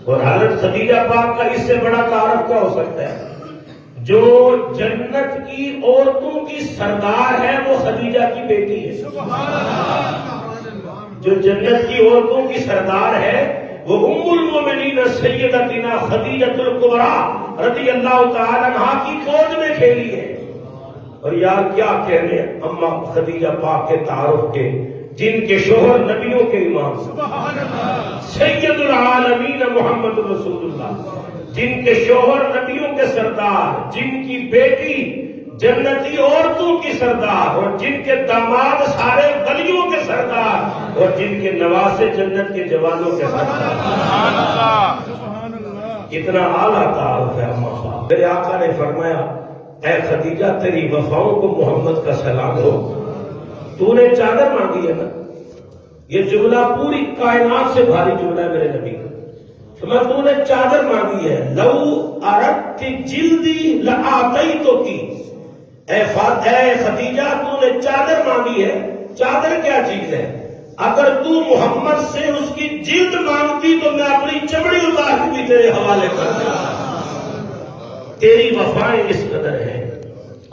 اور حضرت خدیجہ پاک کا اس سے بڑا تعارف کیا ہو سکتا ہے؟ جو جنت کی عورتوں کی سردار ہے وہ خدیجہ کی بیٹی ہے. جو جنت کی عورتوں کی سردار ہے وہ ام المومنین سیدتنا خدیجۃ الکبریٰ رضی اللہ تعالی عنہا کی گود میں کھیلی ہے. اور یار کیا کہنے اما خدیجہ پاک کے تعارف کے، جن کے شوہر نبیوں کے امام سید العالمین محمد رسول اللہ، جن کے شوہر نبیوں کے سردار، جن کی بیٹی جنتی عورتوں کی سردار، اور جن کے داماد سارے ولیوں کے سردار، اور جن کے نواسے جنت کے جوانوں کے سردار. کتنا اعلیٰ تعارف ہے اما صاحب. میرے آقا نے فرمایا اے خدیجہ تیری وفاؤں کو محمد کا سلام ہو. تو نے چادر مانگی ہے نا، یہ جملہ پوری کائنات سے بھاری جملہ ہے میرے نبی کا. تو نے چادر مانگی ہے، لو اردت جلدی لآتیتکی. اے خدیجہ تو نے چادر مانگی ہے. چادر کیا چیز ہے؟ اگر تو محمد سے اس کی جلد مانگتی تو میں اپنی چمڑی اتار کے بھی تیرے حوالے کر دوں. تیری وفائیں اس قدر ہیں،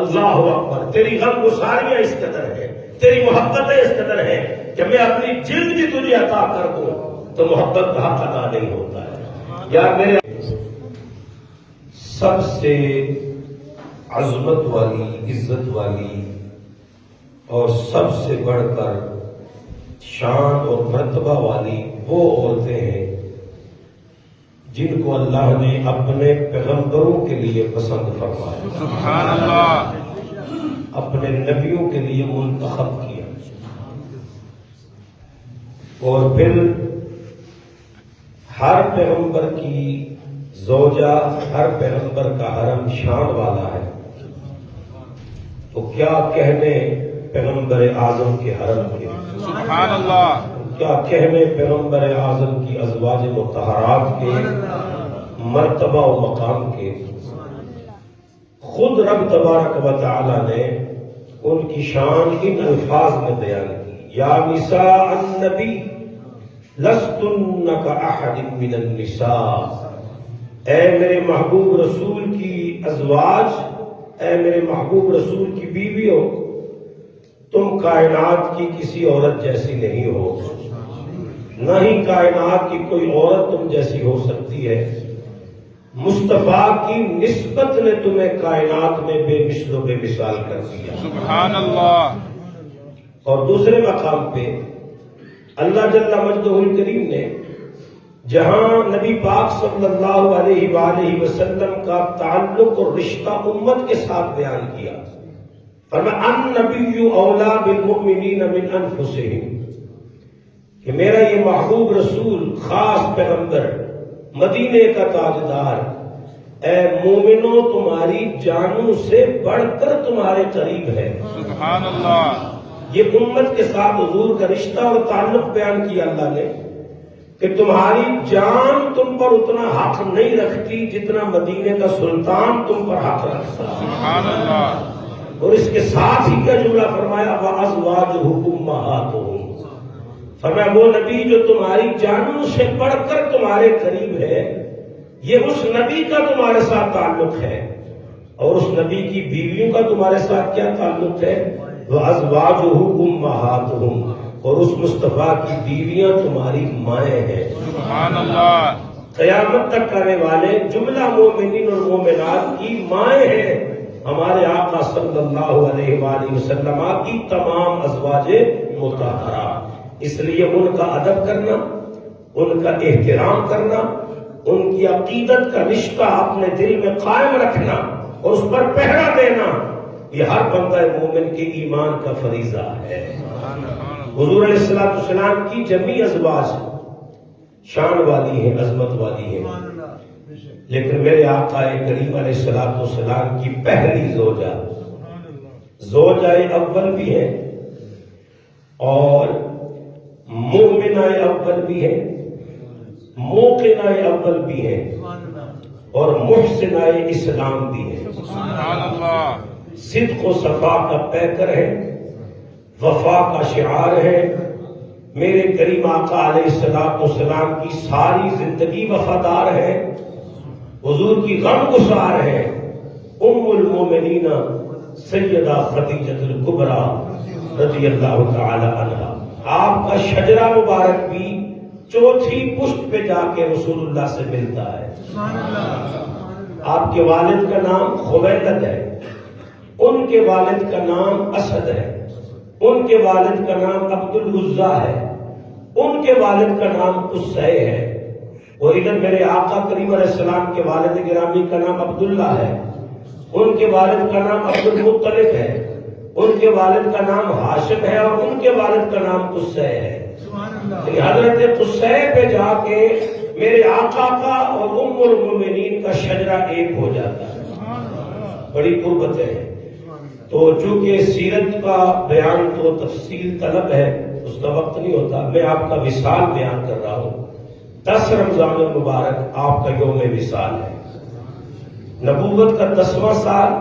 اللہ اکبر، تیری غم گساریاں اس قدر ہیں، تیری محبتیں اس قدر ہیں کہ میں اپنی جلد بھی تجھے عطا کر دوں تو محبت کا حق ادا نہیں ہوتا ہے. یار میرے سب سے عظمت والی، عزت والی اور سب سے بڑھ کر شان اور مرتبہ والی وہ عورتیں ہیں جن کو اللہ نے اپنے پیغمبروں کے لیے پسند فرمایا، سبحان اللہ، اپنے نبیوں کے لیے منتخب کیا. اور پھر ہر پیغمبر کی زوجہ، ہر پیغمبر کا حرم شان والا ہے. تو کیا کہنے پیغمبر اعظم کے حرم کے، سبحان اللہ، کیا کہنے پیغمبر اعظم کی ازواج مطہرات کے مرتبہ و مقام کے. خود رب تبارک و تعالی نے ان کی شان ان الفاظ میں بیان کی، یا نساء النبی لستن کاحد من النساء. اے میرے محبوب رسول کی ازواج، اے میرے محبوب رسول کی بیویوں، تم کائنات کی کسی عورت جیسی نہیں ہو، نہ ہی کائنات کی کوئی عورت تم جیسی ہو سکتی ہے. مصطفیٰ کی نسبت نے تمہیں کائنات میں بے مثل و بے مثال کر دیا، سبحان اللہ. اور دوسرے مقام پہ اللہ جل مجدہ الکریم نے جہاں نبی پاک صلی اللہ علیہ وآلہ وسلم کا تعلق اور رشتہ امت کے ساتھ بیان کیا، فرمایا النبی اولا بالمؤمنین من انفسہم، کہ میرا یہ محبوب رسول، خاص پیغمبر، مدینے کا تاجدار، اے مومنوں تمہاری جانوں سے بڑھ کر تمہارے قریب ہے، سبحان اللہ. یہ امت کے ساتھ حضور کا رشتہ اور تعلق بیان کیا اللہ نے کہ تمہاری جان تم پر اتنا حق نہیں رکھتی جتنا مدینے کا سلطان تم پر حق رکھتا، سبحان اللہ. اور اس کے ساتھ ہی کیا جملہ فرمایا، وَأَزْوَاجُهُ أُمَّهَاتُهُمْ، فرمایا وہ نبی جو تمہاری جانوں سے بڑھ کر تمہارے قریب ہے، یہ اس نبی کا تمہارے ساتھ تعلق ہے. اور اس نبی کی بیویوں کا تمہارے ساتھ کیا تعلق ہے، وَأَزْوَاجُهُ أُمَّهَاتُهُمْ، اور اس مصطفیٰ کی بیویاں تمہاری مائیں ہیں، سبحان اللہ. قیامت تک کرنے والے جملہ مومنین اور مومنات کی مائیں ہیں ہمارے آقا صلی اللہ علیہ وآلہ وسلم کی تمام ازواج مطہرات. اس لیے ان کا ادب کرنا، ان کا احترام کرنا، ان کی عقیدت کا رشتہ اپنے دل میں قائم رکھنا اور اس پر پہرا دینا، یہ ہر بندہ مومن کے ایمان کا فریضہ ہے. حضور علیہ السلام کی جمیع ازواج شان والی ہیں، عظمت والی ہیں، لیکن میرے آقا کریم علیہ السلام کی پہلی زوجہ اول بھی ہے اور مومنہ اول بھی ہے، موقنہ اول بھی ہے اور محسنہ اسلام بھی ہے. صدق و صفا کا پیکر ہے، وفا کا شعار ہے، میرے کریم آقا علیہ السلام کی ساری زندگی وفادار ہے، حضور کی غم گسار ہے، ام المومنین سیدہ خدیجہ الکبریٰ رضی اللہ تعالی عنہا۔ آپ کا شجرہ مبارک بھی چوتھی پشت پہ جا کے رسول اللہ سے ملتا ہے۔ آپ کے والد کا نام خویلد ہے، ان کے والد کا نام اسد ہے، ان کے والد کا نام عبد العزیٰ ہے، ان کے والد کا نام قصی ہے، اور ادھر میرے آقا کریم علیہ السلام کے والد گرامی کا نام عبداللہ ہے، ان کے والد کا نام عبد المطلب ہے، ان کے والد کا نام ہاشم ہے، اور ان کے والد کا نام قصی ہے۔ حضرت قصی پہ جا کے میرے آقا کا اور ام المومنین کا شجرہ ایک ہو جاتا ہے، بڑی قربت ہے۔ تو چونکہ سیرت کا بیان تو تفصیل طلب ہے، اس کا وقت نہیں ہوتا، میں آپ کا وصال بیان کر رہا ہوں۔ 10 رمضان المبارک آپ کا یوم وصال ہے، نبوت کا 10واں سال،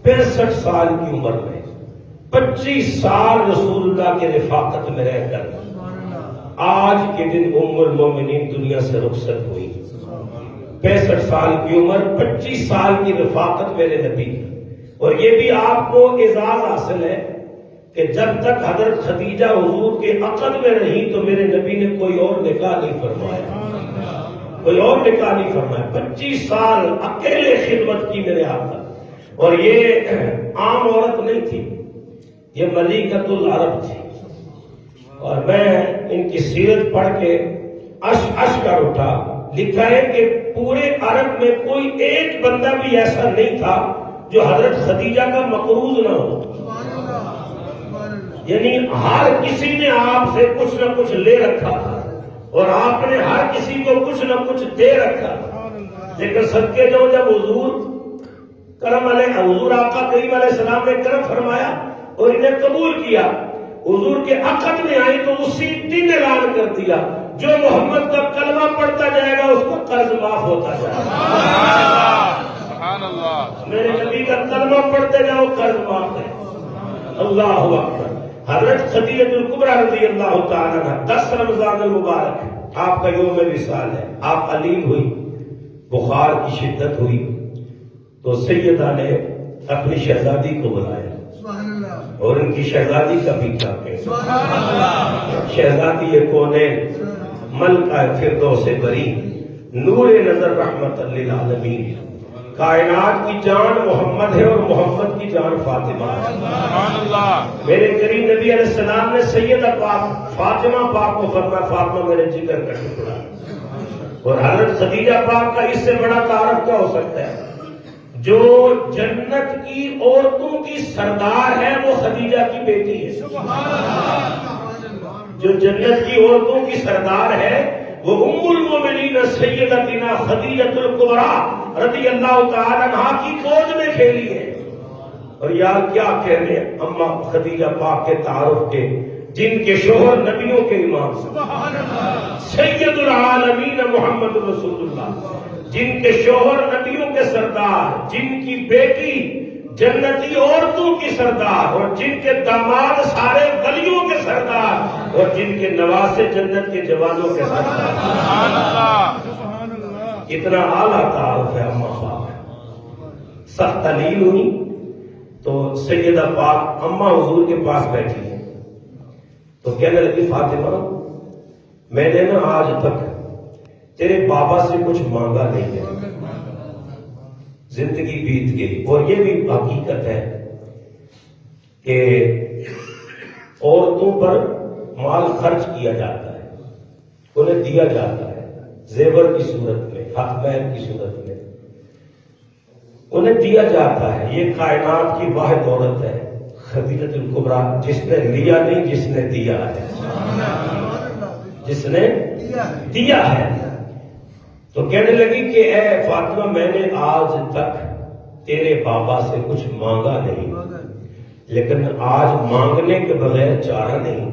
65 سال کی عمر میں 25 سال رسول اللہ کے رفاقت میں رہ کر آج کے دن ام المومنین دنیا سے رخصت ہوئی۔ 65 سال کی عمر، 25 سال کی رفاقت میرے نبی، اور یہ بھی آپ کو اعزاز حاصل ہے کہ جب تک حضرت خدیجہ حضور کے عقد میں رہی تو میرے نبی نے کوئی اور نکاح نہیں فرمایا، کوئی اور نکاح نہیں فرمایا۔ 25 سال اکیلے خدمت کی میرے آقا، اور یہ عام عورت نہیں تھی، یہ ملیکۃ العرب تھی۔ اور میں ان کی سیرت پڑھ کے اش کر اٹھا۔ لکھا ہے کہ پورے عرب میں کوئی ایک بندہ بھی ایسا نہیں تھا جو حضرت خدیجہ کا مقروض نہ ہو، یعنی ہر کسی نے آپ سے کچھ نہ کچھ لے رکھا تھا، اور آپ نے ہر کسی کو کچھ نہ کچھ دے رکھا تھا۔ لیکن صدقے جاؤ، جب حضور آقا کریم علیہ السلام نے کرم فرمایا اور انہیں قبول کیا، حضور کے عقد میں آئی تو اسی دن اعلان کر دیا جو محمد کا کلمہ پڑھتا جائے گا اس کو قرض معاف ہوتا جائے گا۔ میرے نبی کا کلمہ پڑھتے جاؤ، قرض معاف ہے۔ اللہ اکبر۔ حضرت خدیجہ الکبریٰ رضی اللہ تعالیٰ عنہ، 10 رمضان المبارک آپ کا یوم وصال ہے۔ آپ علیم ہوئی، بخار کی شدت ہوئی، تو سیدہ نے اپنی شہزادی کو بلایا، اور ان کی شہزادی کا بھی کیا کہ شہزادی کونین، ملکہ فردوس بری، نور نظر رحمت للعالمین، کائنات کی جان محمد ہے اور محمد کی جان فاطمہ ہے۔ میرے کریم نبی علیہ السلام نے سیدہ پاک فاطمہ پاک کو فرمایا، فاطمہ میرے جگر کا ٹکڑا، اور حضرت خدیجہ پاک کا اس سے بڑا تعارف کیا ہو سکتا ہے؟ جو جنت کی عورتوں کی سردار ہے وہ خدیجہ کی بیٹی ہے۔ جو جنت کی عورتوں کی سردار ہے وہ ام المومنین سیدتنا خدیجہ الکبریٰ رضی اللہ تعالی عنہا کی گود میں کھیلی ہے۔ اور یار کیا کہنے اما خدیجہ پاک کے تعارف کے، جن کے شوہر نبیوں کے امام سید العالمین محمد رسول اللہ، جن کے شوہر نبیوں کے سردار، جن کی بیٹی جنتی عورتوں کی سردار، اور جن کے داماد سارے ولیوں کے سردار، اور جن کے نواسے جنت کے جوانوں کے سردار۔ اتنا اعلیٰ تعارف ہے اما پاک۔ سخت تعلیم ہوئی تو سیدہ پاک اما حضور کے پاس بیٹھی ہے، تو کہنے لگی فاطمہ میں نے نا آج تک تیرے بابا سے کچھ مانگا نہیں ہے، زندگی بیت گئی۔ اور یہ بھی حقیقت ہے کہ عورتوں پر مال خرچ کیا جاتا ہے، انہیں دیا جاتا ہے زیور کی صورت میں، حق بین کی صورت میں انہیں دیا جاتا ہے۔ یہ کائنات کی واحد عورت ہے خدیجہ الکبریٰ، جس نے لیا نہیں، جس نے دیا ہے، جس نے دیا ہے۔ تو کہنے لگی کہ اے فاطمہ میں نے آج تک تیرے بابا سے کچھ مانگا نہیں، لیکن آج مانگنے کے بغیر چارہ نہیں،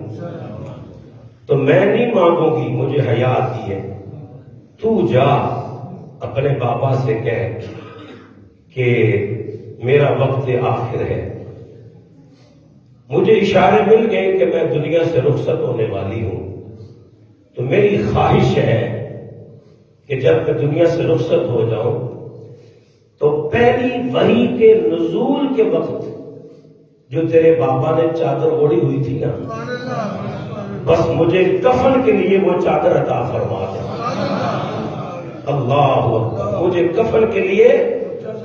تو میں نہیں مانگوں گی، مجھے حیا آتی ہے۔ تو جا اپنے بابا سے کہہ کہ میرا وقت آخر ہے، مجھے اشارے مل گئے کہ میں دنیا سے رخصت ہونے والی ہوں، تو میری خواہش ہے کہ جب میں دنیا سے رخصت ہو جاؤں تو پہلی وحی کے نزول کے وقت جو تیرے بابا نے چادر اوڑھی ہوئی تھی نا، بس مجھے کفن کے لیے وہ چادر عطا فرما دے۔ اللہ اکبر، مجھے کفن کے لیے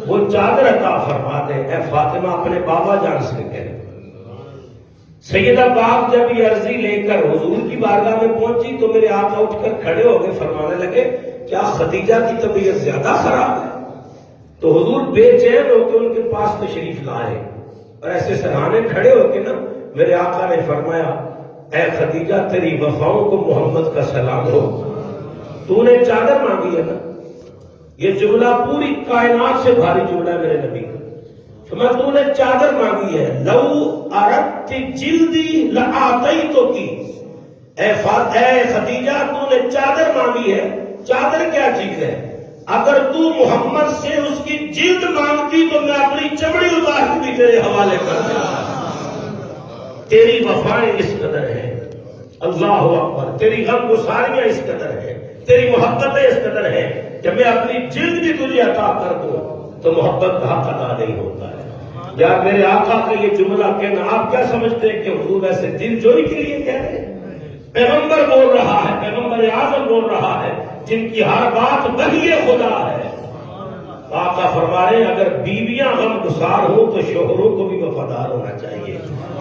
وہ چادر عطا فرما دے۔ اے فاطمہ اپنے بابا جان سے کہہ، سیدہ پاک جب یہ عرضی لے کر حضور کی بارگاہ میں پہنچی تو میرے آقا اٹھ کر کھڑے ہو گئے، فرمانے لگے کیا خدیجہ کی طبیعت زیادہ خراب ہے؟ تو حضور بے چین ہو کے ان کے پاس تشریف لائے اور ایسے سراہنے کھڑے ہو کے نا میرے آقا نے فرمایا اے خدیجہ تیری وفاؤں کو محمد کا سلام ہو، تو نے چادر مانگی ہے نا۔ یہ جملہ پوری کائنات سے بھاری جملہ ہے میرے نبی کا۔ فرمایا تو نے چادر مانگی ہے، لو اردت جلدی لآتیتکی، اے خدیجہ تو نے چادر مانگی ہے۔ چادر کیا چیز ہے؟ اگر تو محمد سے اس کی جلد مانگتی تو میں اپنی چمڑی اتار کے بھی تیرے حوالے کر دیتا۔ تیری وفائیں اس قدر ہیں، اللہ اکبر، تیری غم گساریاں اس قدر ہیں، تیری محبتیں اس قدر ہیں کہ میں اپنی جلد بھی تجھے عطا کر دوں تو محبت کا حق ادا نہیں ہوتا ہے۔ یار میرے آقا کا یہ جملہ کہنا، آپ کیا سمجھتے ہیں کہ حضور ایسے دل جوئی کے لیے کہہ رہے ہیں؟ پیغمبر بول رہا ہے، پیغمبر اعظم بول رہا ہے جن کی ہر بات وحی خدا ہے۔ آقا فرما رہے ہیں اگر بیویاں غم گسار ہوں تو شوہروں کو بھی وفادار ہونا چاہیے،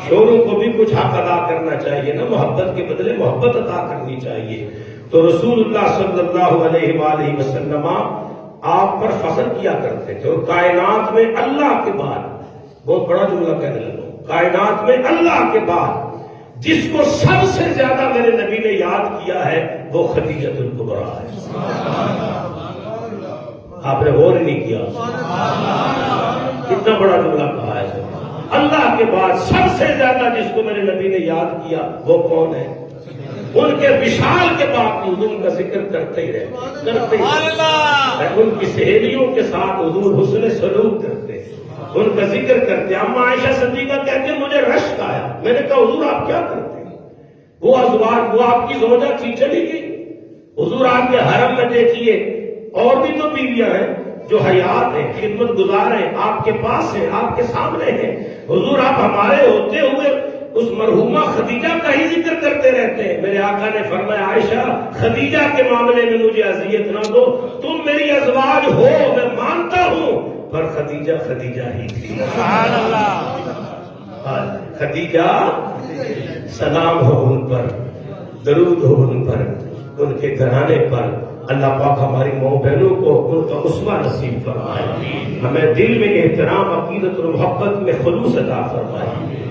شوہروں کو بھی کچھ حق ادا کرنا چاہیے نا، محبت کے بدلے محبت عطا کرنی چاہیے۔ تو رسول اللہ صلی اللہ علیہ وآلہ وسلم آپ پر فخر کیا کرتے تھے، اور کائنات میں اللہ کے بعد، بہت بڑا جملہ کہنے لگا، کائنات میں اللہ کے بعد جس کو سب سے زیادہ میرے نبی نے یاد کیا ہے وہ خدیجہ الکبریٰ ہے۔ آپ نے غور نہیں کیا، کتنا بڑا جملہ کہا ہے۔ اللہ کے بعد سب سے زیادہ جس کو میرے نبی نے یاد کیا وہ کون ہے؟ ان کے وشال کے باوجود ان کا ذکر کرتے ہی رہے، ان کی سہیلیوں کے ساتھ حضور حسن سلوک کرتے، ان کا ذکر کرتے۔ اما عائشہ صدیقہ کہتے ہیں مجھے رشک آیا، میں نے کہا حضور آپ کیا کرتے ہیں؟ وہ ازواج، وہ آپ کی زوجہ تھی چلی گئی، حضور آپ کے حرم میں دیکھیے اور بھی تو بیویاں ہیں جو حیات ہیں، خدمت گزار ہیں، آپ کے پاس ہیں، آپ کے سامنے ہیں۔ حضور آپ ہمارے ہوتے ہوئے اس مرحومہ خدیجہ کا ہی ذکر کرتے رہتے ہیں۔ میرے آقا نے فرمایا عائشہ خدیجہ کے معاملے میں مجھے اذیت نہ دو، تم میری ازواج ہو میں مانتا ہوں، پر خدیجہ خدیجہ ہی تھی۔ سبحان اللہ، خدیجہ سلام ہو ان پر، درود ہو ان پر، ان کے گھرانے پر۔ اللہ پاک ہماری ماں بہنوں کو ان کا اسوہ نصیب فرمائے، ہمیں دل میں احترام، عقیدت اور محبت میں خلوص عطا فرمائے۔